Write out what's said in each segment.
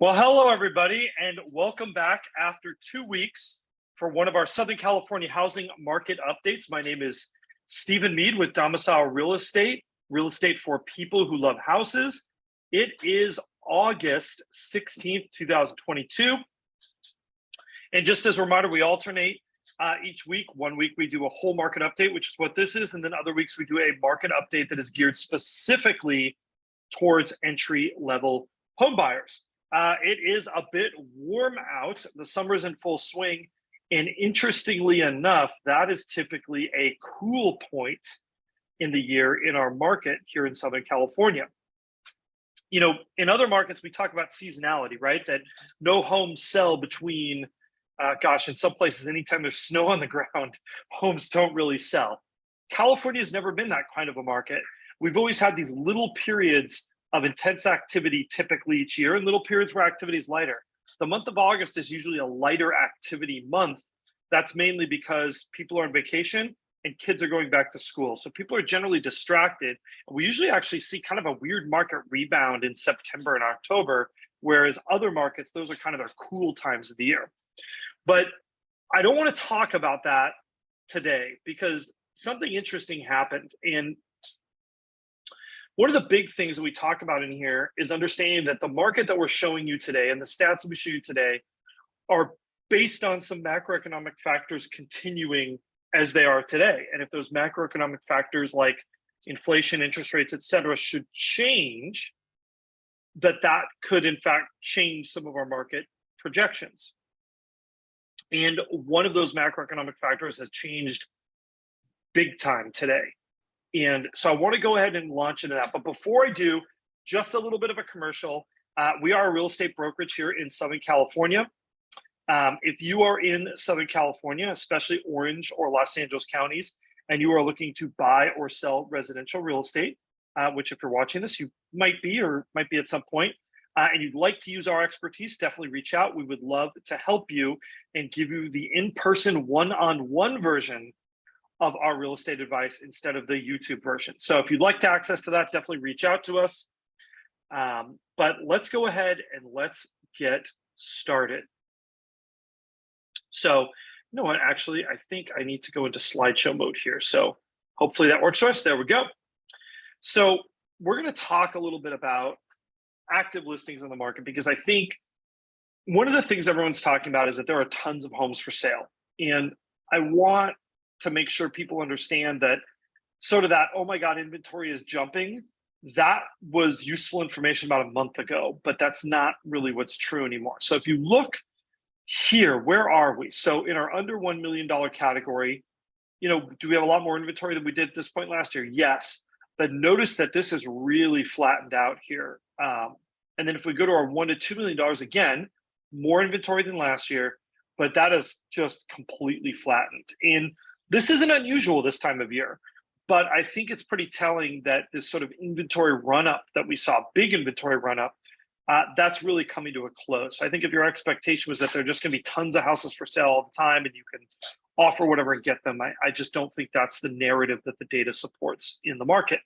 Well, hello, everybody, and welcome back after 2 weeks for one of our Southern California housing market updates. My name is Stephen Meade with Domicile real estate for people who love houses. It is August 16th, 2022. And just as a reminder, we alternate each week. One week we do a whole market update, which is what this is. And then other weeks we do a market update that is geared specifically towards entry level home buyers. It is a bit warm out. The summer's in full swing. And interestingly enough, that is typically a cool point in the year in our market here in Southern California. You know, in other markets, we talk about seasonality, right? That no homes sell between, in some places, anytime there's snow on the ground, homes don't really sell. California has never been that kind of a market. We've always had these little periods of intense activity typically each year and little periods where activity is lighter. The month of August is usually a lighter activity month. That's mainly because people are on vacation and kids are going back to school. So people are generally distracted. And we usually actually see kind of a weird market rebound in September and October, whereas other markets, those are kind of their cool times of the year. But I don't want to talk about that today because something interesting happened. And one of the big things that we talk about in here is understanding that the market that we're showing you today and the stats that we show you today are based on some macroeconomic factors continuing as they are today. And if those macroeconomic factors like inflation, interest rates, et cetera, should change, that could in fact change some of our market projections. And one of those macroeconomic factors has changed big time today. And so I want to go ahead and launch into that. But before I do, just a little bit of a commercial. We are a real estate brokerage here in Southern California. If you are in Southern California, especially Orange or Los Angeles counties, and you are looking to buy or sell residential real estate, which if you're watching this, you might be or might be at some point, and you'd like to use our expertise, definitely reach out. We would love to help you and give you the in-person one-on-one version of our real estate advice instead of the YouTube version. So if you'd like to access to that, definitely reach out to us. But let's go ahead and let's get started. So, you know what, actually, I think I need to go into slideshow mode here. So hopefully that works for us. There we go. So we're going to talk a little bit about active listings on the market because I think one of the things everyone's talking about is that there are tons of homes for sale. And I want to make sure people understand that sort of that, oh my God, inventory is jumping. That was useful information about a month ago, but that's not really what's true anymore. So if you look here, where are we? So in our under $1 million category, you know, do we have a lot more inventory than we did at this point last year? Yes, but notice that this is really flattened out here. And then if we go to our $1 to $2 million, again, more inventory than last year, but that is just completely flattened. And this isn't unusual this time of year, but I think it's pretty telling that this sort of inventory run-up that we saw, big inventory run-up, that's really coming to a close. So I think if your expectation was that there are just going to be tons of houses for sale all the time and you can offer whatever and get them, I just don't think that's the narrative that the data supports in the market.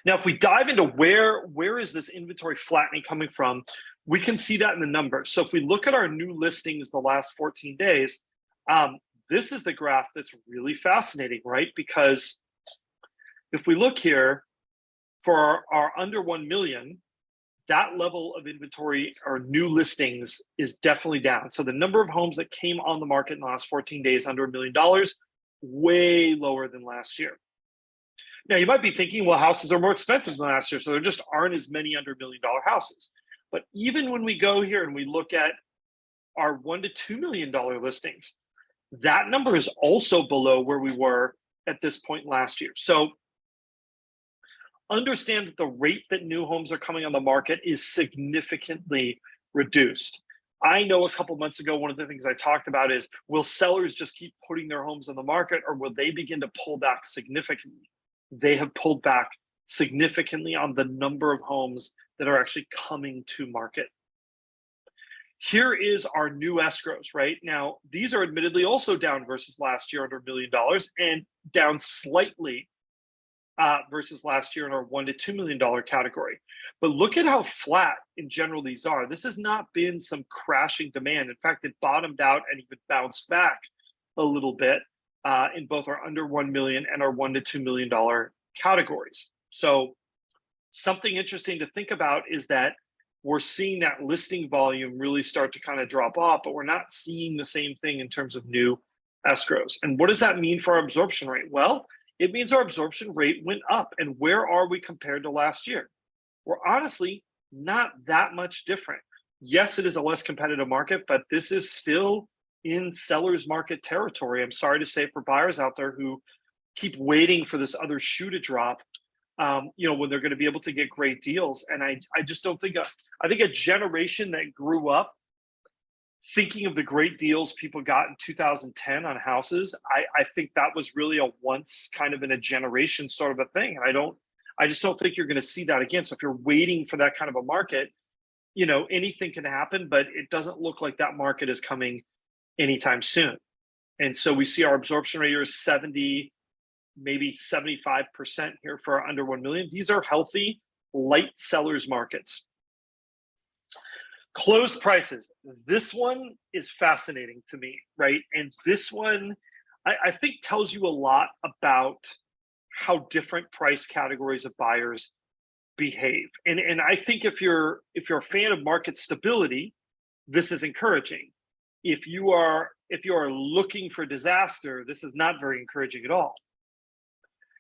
Now, if we dive into where is this inventory flattening coming from, we can see that in the numbers. So if we look at our new listings the last 14 days, this is the graph that's really fascinating, right? Because if we look here for our under 1 million, that level of inventory or new listings is definitely down. So the number of homes that came on the market in the last 14 days under $1 million, way lower than last year. Now you might be thinking, well, houses are more expensive than last year, so there just aren't as many under $1 million houses. But even when we go here and we look at our $1 to $2 million listings, that number is also below where we were at this point last year. So understand that the rate that new homes are coming on the market is significantly reduced. I know a couple months ago, one of the things I talked about is, will sellers just keep putting their homes on the market or will they begin to pull back significantly? They have pulled back significantly on the number of homes that are actually coming to market. Here is our new escrows, right? Now, these are admittedly also down versus last year under $1 million and down slightly versus last year in our $1 to $2 million category. But look at how flat in general these are. This has not been some crashing demand. In fact, it bottomed out and even bounced back a little bit in both our under 1 million and our $1 to $2 million categories. So something interesting to think about is that we're seeing that listing volume really start to kind of drop off, but we're not seeing the same thing in terms of new escrows. And what does that mean for our absorption rate? Well, it means our absorption rate went up. And where are we compared to last year? We're honestly not that much different. Yes, it is a less competitive market, but this is still in seller's market territory. I'm sorry to say for buyers out there who keep waiting for this other shoe to drop, when they're going to be able to get great deals. And I just don't think, I think a generation that grew up thinking of the great deals people got in 2010 on houses, I think that was really a once kind of in a generation sort of a thing. And I just don't think you're going to see that again. So if you're waiting for that kind of a market, anything can happen, but it doesn't look like that market is coming anytime soon. And so we see our absorption rate here is 70, maybe 75% here for our under 1 million. These are healthy, light sellers markets. Closed prices. This one is fascinating to me, right? And this one, I think tells you a lot about how different price categories of buyers behave. And I think if you're a fan of market stability, this is encouraging. If you are looking for disaster, this is not very encouraging at all.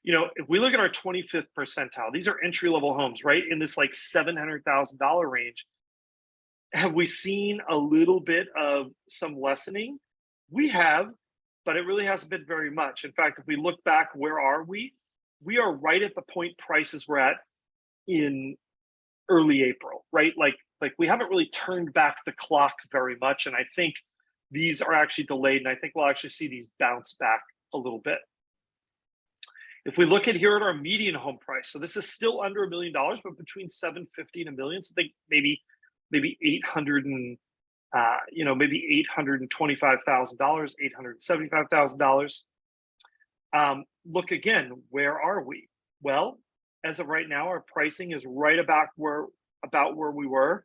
If we look at our 25th percentile, these are entry-level homes, right? In this like $700,000 range. Have we seen a little bit of some lessening? We have, but it really hasn't been very much. In fact, if we look back, where are we? We are right at the point prices were at in early April, right? Like we haven't really turned back the clock very much. And I think these are actually delayed. And I think we'll actually see these bounce back a little bit. If we look at here at our median home price, so this is still under $1 million, but between 750 and $1 million. So I think maybe $800 and maybe $825,000, $875,000. Look again, where are we? Well, as of right now, our pricing is right about where we were,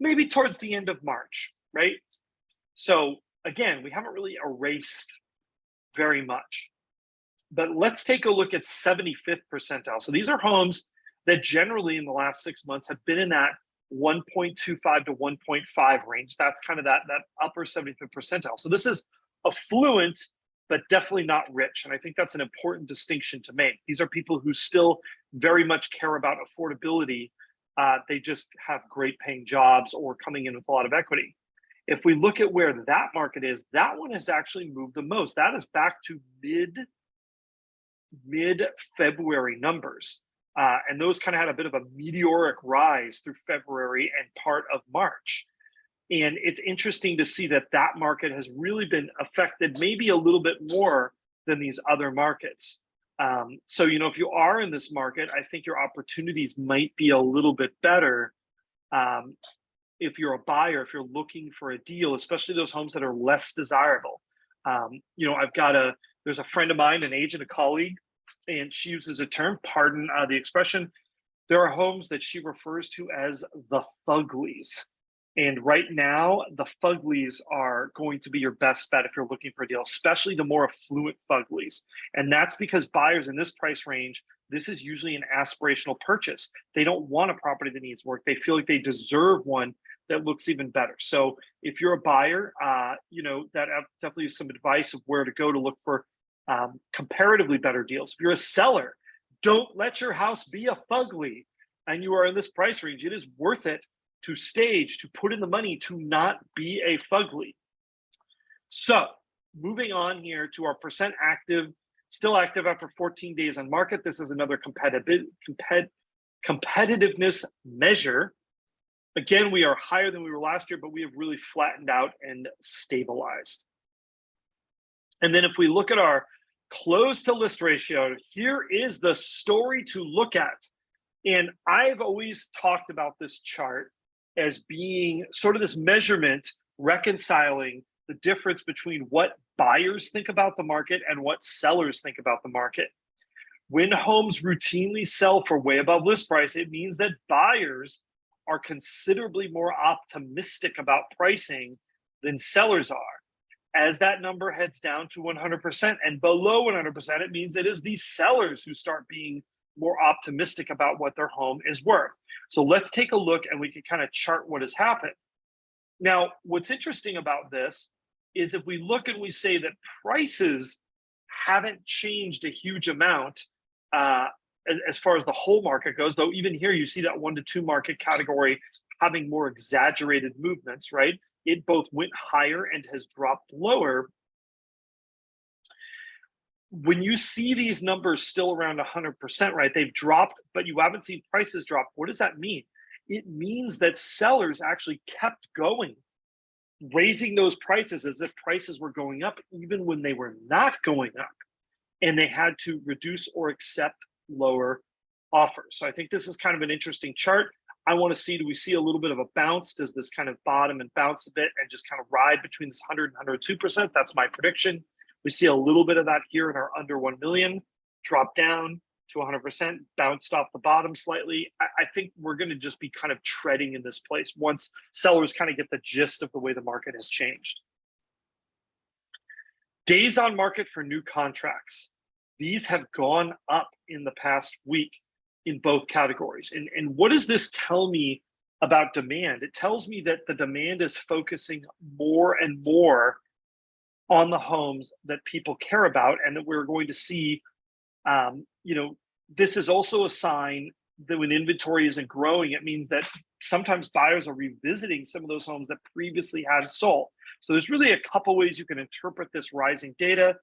maybe towards the end of March, right? So again, we haven't really erased very much. But let's take a look at 75th percentile. So these are homes that generally in the last 6 months have been in that 1.25 to 1.5 range. That's kind of that upper 75th percentile. So this is affluent, but definitely not rich. And I think that's an important distinction to make. These are people who still very much care about affordability. They just have great paying jobs or coming in with a lot of equity. If we look at where that market is, that one has actually moved the most. That is back to mid-February numbers. And those kind of had a bit of a meteoric rise through February and part of March. And it's interesting to see that market has really been affected maybe a little bit more than these other markets. So, if you are in this market, I think your opportunities might be a little bit better. If you're a buyer, if you're looking for a deal, especially those homes that are less desirable. There's a friend of mine, an agent, a colleague, and she uses a term, pardon the expression. There are homes that she refers to as the fuglies. And right now, the fuglies are going to be your best bet if you're looking for a deal, especially the more affluent fuglies. And that's because buyers in this price range, this is usually an aspirational purchase. They don't want a property that needs work. They feel like they deserve one that looks even better. So if you're a buyer, that definitely is some advice of where to go to look for comparatively better deals. If you're a seller, don't let your house be a fugly and you are in this price range. It is worth it to stage, to put in the money to not be a fugly. So moving on here to our percent active, still active after 14 days on market. This is another competitiveness measure. Again, we are higher than we were last year, but we have really flattened out and stabilized. And then if we look at our close to list ratio, here is the story to look at. And I've always talked about this chart as being sort of this measurement reconciling the difference between what buyers think about the market and what sellers think about the market. When homes routinely sell for way above list price, it means that buyers are considerably more optimistic about pricing than sellers are. As that number heads down to 100% and below 100%, it means it is the sellers who start being more optimistic about what their home is worth. So let's take a look and we can kind of chart what has happened. Now, what's interesting about this is if we look and we say that prices haven't changed a huge amount as far as the whole market goes, though even here you see that 1 to 2 market category having more exaggerated movements, right? It both went higher and has dropped lower. When you see these numbers still around 100%, right? They've dropped, but you haven't seen prices drop. What does that mean? It means that sellers actually kept going, raising those prices as if prices were going up, even when they were not going up. And they had to reduce or accept lower offers. So I think this is kind of an interesting chart. I want to see, do we see a little bit of a bounce? Does this kind of bottom and bounce a bit and just kind of ride between this 100 and 102%? That's my prediction. We see a little bit of that here in our under 1 million, drop down to 100%, bounced off the bottom slightly. I think we're going to just be kind of treading in this place once sellers kind of get the gist of the way the market has changed. Days on market for new contracts. These have gone up in the past week in both categories. And what does this tell me about demand? It tells me that the demand is focusing more and more on the homes that people care about, and that we're going to see, this is also a sign that when inventory isn't growing, it means that sometimes buyers are revisiting some of those homes that previously hadn't sold. So there's really a couple ways you can interpret this rising data.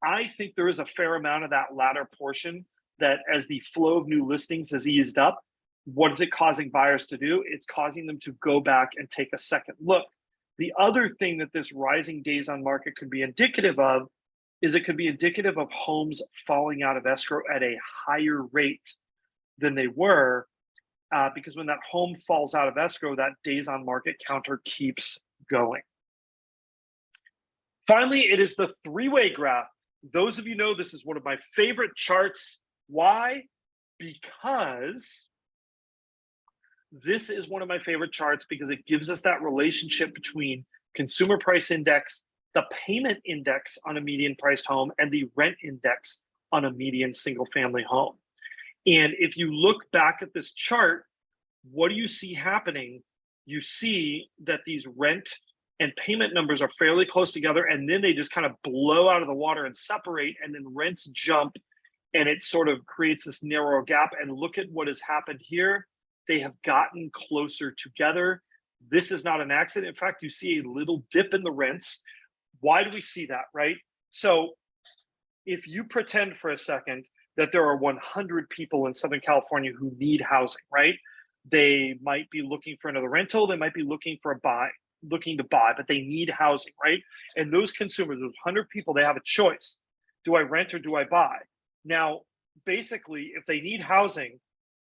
I think there is a fair amount of that latter portion that as the flow of new listings has eased up, what is it causing buyers to do? It's causing them to go back and take a second look. The other thing that this rising days on market could be indicative of is it could be indicative of homes falling out of escrow at a higher rate than they were, because when that home falls out of escrow, that days on market counter keeps going. Finally, it is the three-way graph. Those of you know this is one of my favorite charts. Why? Because this is one of my favorite charts because it gives us that relationship between consumer price index, the payment index on a median priced home, and the rent index on a median single family home. And if you look back at this chart, what do you see happening? You see that these rent and payment numbers are fairly close together, and then they just kind of blow out of the water and separate, and then rents jump, and it sort of creates this narrow gap. And look at what has happened here. They have gotten closer together. This is not an accident. In fact, you see a little dip in the rents. Why do we see that, right? So if you pretend for a second that there are 100 people in Southern California who need housing, right? They might be looking for another rental. They might be looking to buy, but they need housing, right? And those consumers, those 100 people, they have a choice. Do I rent or do I buy? Now, basically, if they need housing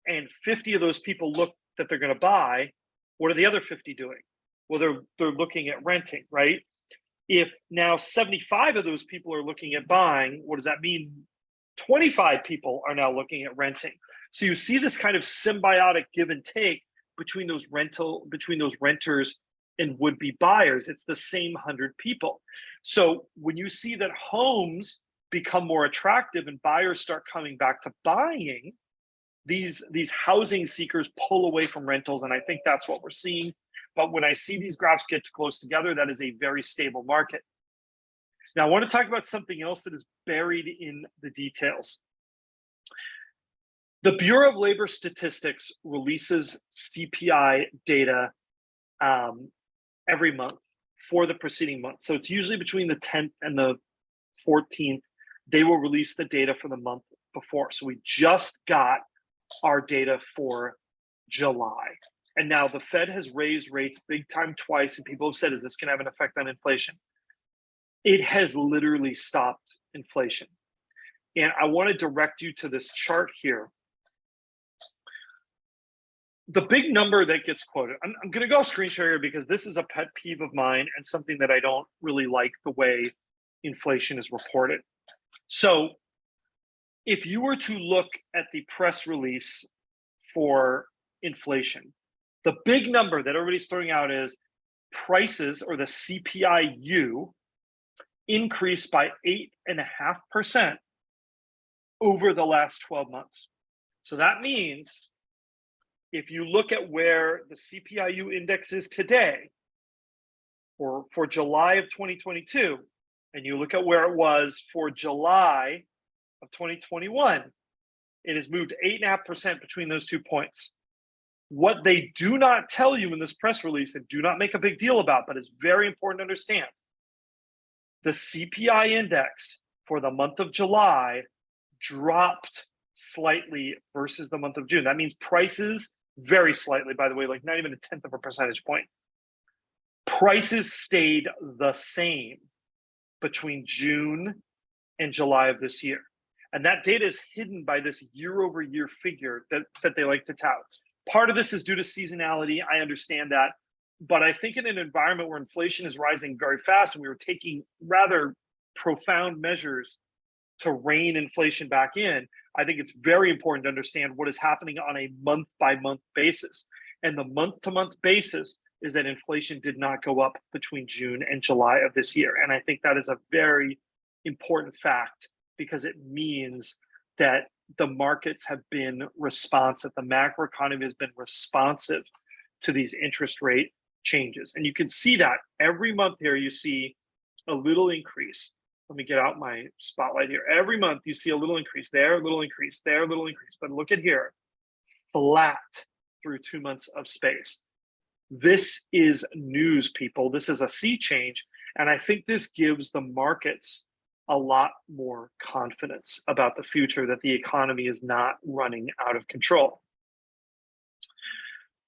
and 50 of those people look that they're going to buy, what are the other 50 doing? Well, they're looking at renting, right? If now 75 of those people are looking at buying, what does that mean? 25 people are now looking at renting. So you see this kind of symbiotic give and take between those renters and would-be buyers. It's the same 100 people. So when you see that homes become more attractive and buyers start coming back to buying, these housing seekers pull away from rentals, and I think that's what we're seeing. But when I see these graphs get close together, that is a very stable market. Now, I want to talk about something else that is buried in the details. The Bureau of Labor Statistics releases CPI data every month for the preceding month. So it's usually between the 10th and the 14th. They will release the data for the month before. So we just got our data for July. And now the Fed has raised rates big time twice, and people have said, is this going to have an effect on inflation? It has literally stopped inflation. And I want to direct you to this chart here. The big number that gets quoted, I'm going to go screen share here because this is a pet peeve of mine and something that I don't really like the way inflation is reported. So If you were to look at the press release for inflation, the big number that everybody's throwing out is prices, or the CPIU, increased by 8.5% over the last 12 months. So that means if you look at where the CPIU index is today, or for July of 2022, and you look at where it was for July of 2021, it has moved 8.5% between those 2 points. What they do not tell you in this press release, and do not make a big deal about, but it's very important to understand, the CPI index for the month of July dropped slightly versus the month of June. That means prices, very slightly, by the way, like not even a tenth of a percentage point. Prices stayed the same between June and July of this year. And that data is hidden by this year-over-year figure that they like to tout. Part of this is due to seasonality. I understand that. But I think in an environment where inflation is rising very fast, and we were taking rather profound measures to rein inflation back in, I think it's very important to understand what is happening on a month-by-month basis. And the month-to-month basis is that inflation did not go up between June and July of this year. And I think that is a very important fact, because it means that the markets have been responsive. The macroeconomy has been responsive to these interest rate changes. And you can see that every month here, you see a little increase. Let me get out my spotlight here. Every month you see a little increase there, a little increase there, a little increase. But look at here, flat through 2 months of space. This is news, people. This is a sea change. And I think this gives the markets a lot more confidence about the future, that the economy is not running out of control.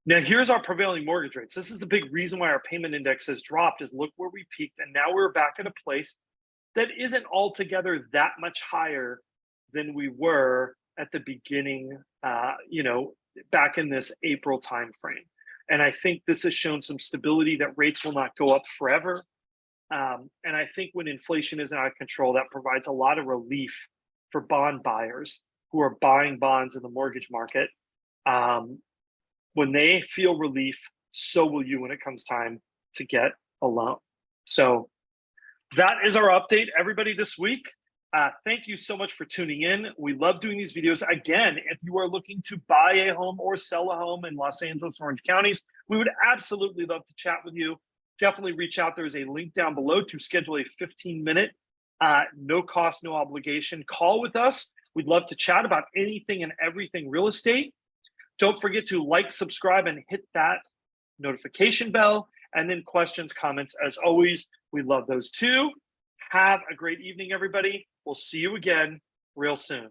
Now, here's our prevailing mortgage rates. This is the big reason why our payment index has dropped, is look where we peaked. And now we're back at a place that isn't altogether that much higher than we were at the beginning, back in this April timeframe. And I think this has shown some stability, that rates will not go up forever. And I think when inflation isn't out of control, that provides a lot of relief for bond buyers who are buying bonds in the mortgage market. When they feel relief, so will you when it comes time to get a loan. So that is our update, everybody, this week. Thank you so much for tuning in. We love doing these videos. Again, if you are looking to buy a home or sell a home in Los Angeles, Orange counties, we would absolutely love to chat with you. Definitely reach out. There's a link down below to schedule a 15-minute, no cost, no obligation call with us. We'd love to chat about anything and everything real estate. Don't forget to like, subscribe, and hit that notification bell. And then questions, comments, as always, we love those too. Have a great evening, everybody. We'll see you again real soon.